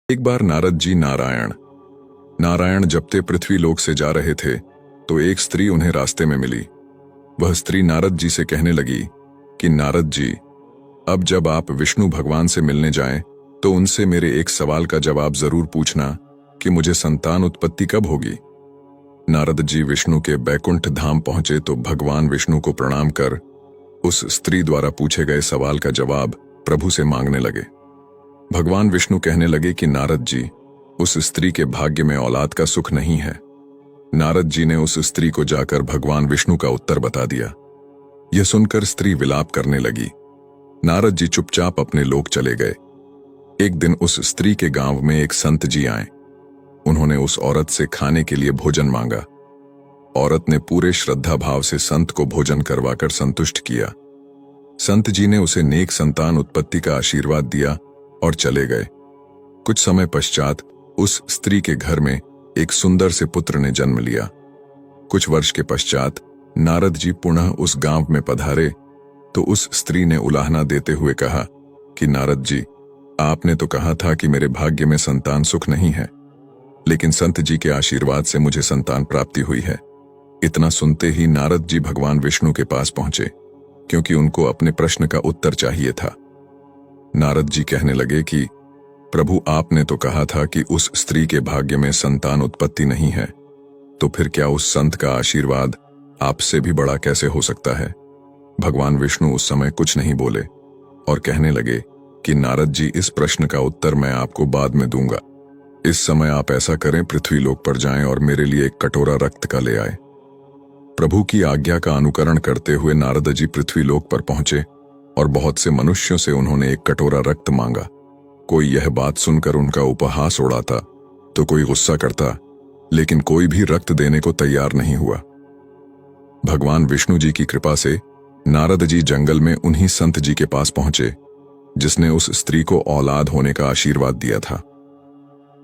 एक बार नारद जी नारायण नारायण जपते पृथ्वी लोक से जा रहे थे तो एक स्त्री उन्हें रास्ते में मिली। वह स्त्री नारद जी से कहने लगी कि नारद जी, अब जब आप विष्णु भगवान से मिलने जाएं तो उनसे मेरे एक सवाल का जवाब जरूर पूछना कि मुझे संतान उत्पत्ति कब होगी। नारद जी विष्णु के बैकुंठ धाम पहुंचे तो भगवान विष्णु को प्रणाम कर उस स्त्री द्वारा पूछे गए सवाल का जवाब प्रभु से मांगने लगे। भगवान विष्णु कहने लगे कि नारद जी, उस स्त्री के भाग्य में औलाद का सुख नहीं है। नारद जी ने उस स्त्री को जाकर भगवान विष्णु का उत्तर बता दिया। यह सुनकर स्त्री विलाप करने लगी। नारद जी चुपचाप अपने लोक चले गए। एक दिन उस स्त्री के गांव में एक संत जी आए। उन्होंने उस औरत से खाने के लिए भोजन मांगा। औरत ने पूरे श्रद्धा भाव से संत को भोजन करवाकर संतुष्ट किया। संत जी ने उसे नेक संतान उत्पत्ति का आशीर्वाद दिया और चले गए। कुछ समय पश्चात उस स्त्री के घर में एक सुंदर से पुत्र ने जन्म लिया। कुछ वर्ष के पश्चात नारद जी पुनः उस गांव में पधारे तो उस स्त्री ने उलाहना देते हुए कहा कि नारद जी, आपने तो कहा था कि मेरे भाग्य में संतान सुख नहीं है, लेकिन संत जी के आशीर्वाद से मुझे संतान प्राप्ति हुई है। इतना सुनते ही नारद जी भगवान विष्णु के पास पहुंचे, क्योंकि उनको अपने प्रश्न का उत्तर चाहिए था। नारद जी कहने लगे कि प्रभु, आपने तो कहा था कि उस स्त्री के भाग्य में संतान उत्पत्ति नहीं है, तो फिर क्या उस संत का आशीर्वाद आपसे भी बड़ा कैसे हो सकता है। भगवान विष्णु उस समय कुछ नहीं बोले और कहने लगे कि नारद जी, इस प्रश्न का उत्तर मैं आपको बाद में दूंगा। इस समय आप ऐसा करें, पृथ्वी लोक पर जाएं और मेरे लिए एक कटोरा रक्त का ले आए। प्रभु की आज्ञा का अनुकरण करते हुए नारद जी पृथ्वी लोक पर पहुंचे और बहुत से मनुष्यों से उन्होंने एक कटोरा रक्त मांगा। कोई यह बात सुनकर उनका उपहास उड़ाता तो कोई गुस्सा करता, लेकिन कोई भी रक्त देने को तैयार नहीं हुआ। भगवान विष्णु जी की कृपा से नारद जी जंगल में उन्हीं संत जी के पास पहुंचे जिसने उस स्त्री को औलाद होने का आशीर्वाद दिया था।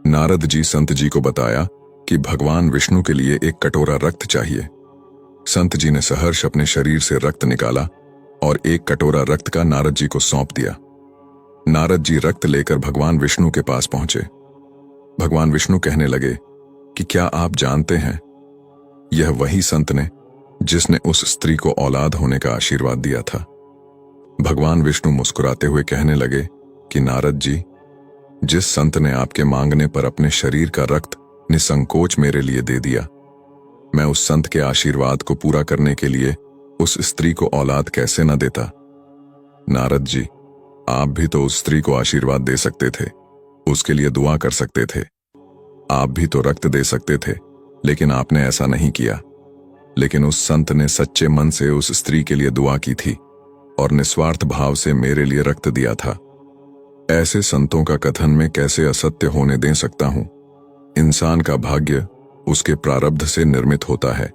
नारद जी संत जी को बताया कि भगवान विष्णु के लिए एक कटोरा रक्त चाहिए। संत जी ने सहर्ष अपने शरीर से रक्त निकाला और एक कटोरा रक्त का नारद जी को सौंप दिया। नारद जी रक्त लेकर भगवान विष्णु के पास पहुंचे। भगवान विष्णु कहने लगे कि क्या आप जानते हैं, यह वही संत ने जिसने उस स्त्री को औलाद होने का आशीर्वाद दिया था। भगवान विष्णु मुस्कुराते हुए कहने लगे कि नारद जी, जिस संत ने आपके मांगने पर अपने शरीर का रक्त निसंकोच मेरे लिए दे दिया, मैं उस संत के आशीर्वाद को पूरा करने के लिए उस स्त्री को औलाद कैसे न देता। नारद जी, आप भी तो उस स्त्री को आशीर्वाद दे सकते थे, उसके लिए दुआ कर सकते थे। आप भी तो रक्त दे सकते थे, लेकिन आपने ऐसा नहीं किया। लेकिन उस संत ने सच्चे मन से उस स्त्री के लिए दुआ की थी और निस्वार्थ भाव से मेरे लिए रक्त दिया था। ऐसे संतों का कथन मैं कैसे असत्य होने दे सकता हूं। इंसान का भाग्य उसके प्रारब्ध से निर्मित होता है,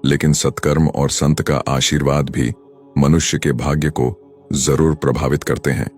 लेकिन सत्कर्म और संत का आशीर्वाद भी मनुष्य के भाग्य को जरूर प्रभावित करते हैं।